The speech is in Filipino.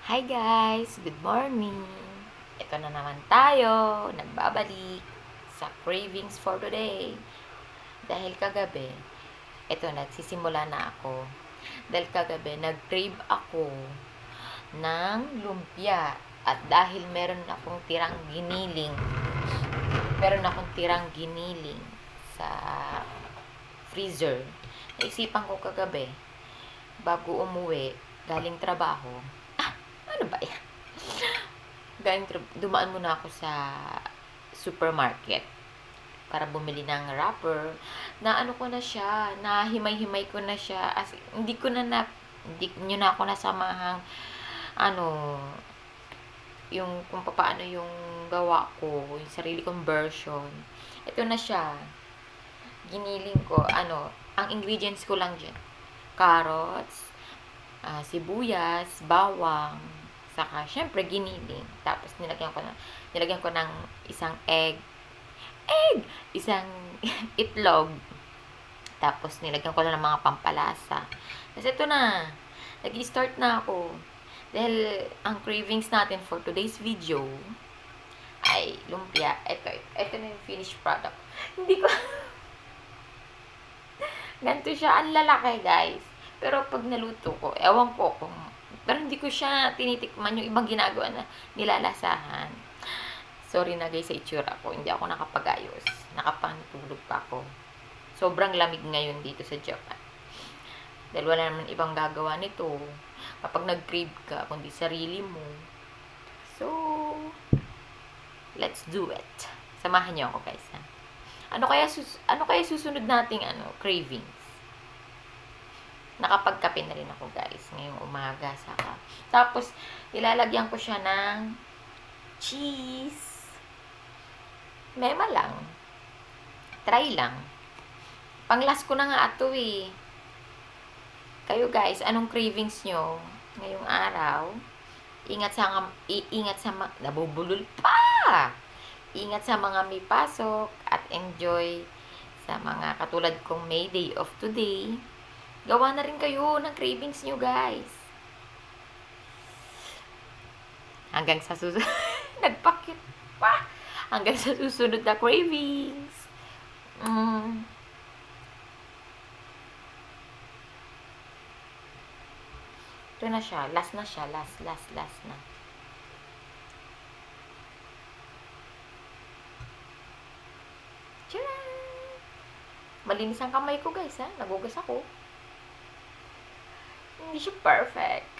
Hi guys! Good morning! Ito na naman tayo, nagbabalik sa cravings for today. Dahil kagabi, nagsisimula na ako. Dahil kagabi, nag-crave ako ng lumpia. At dahil meron akong tirang giniling sa freezer, naisipan ko kagabi, bago umuwi, galing trabaho, ano ba yan? Dumaan muna ako sa supermarket para bumili ng wrapper na ano ko na siya, na himay-himay ko na siya, as hindi nyo na ako nasamahang yung kung paano yung gawa ko, yung sarili kong version. Ito na siya. Giniling ko, ang ingredients ko lang dyan. Carrots, sibuyas, bawang, saka syempre giniling. Tapos nilagyan ko ng isang isang itlog. Tapos nilagyan ko na ng mga pampalasa. Tapos ito na, nag-start na ako. Dahil ang cravings natin for today's video ay lumpia. Ito na yung finished product. Hindi ko ganito siya, ang lalaki guys. Pero pag naluto ko, ewan ko kung, pero hindi ko siya tinitikman yung ibang ginagawa na nilalasahan. Sorry na guys sa itsura ko, hindi ako nakapagayos. Nakapantulog pa ako. Sobrang lamig ngayon dito sa Japan. Dahil wala naman ibang gagawa nito. Kapag nag-crave ka, kundi sarili mo. So, let's do it. Samahan niyo ako guys ha. Ano kaya susunod nating cravings? Nakapagkape na rin ako guys ngayong umaga. Tapos ilalagyan ko siya ng cheese. Mema lang. Try lang. Panglas ko na nga ato eh. Kayo guys, anong cravings nyo ngayong araw? Ingat sa nabubulol pa. Ingat sa mga may pasok at enjoy sa mga katulad kong May Day of today. Gawa na rin kayo ng cravings nyo, guys. Hanggang sa susunod, nagpakit pa. Hanggang sa susunod na cravings. Ito na siya. Last na siya. Last na. Tcharam! Malinis ang kamay ko, guys, ha? Nagugas ako. Hindi siya perfect.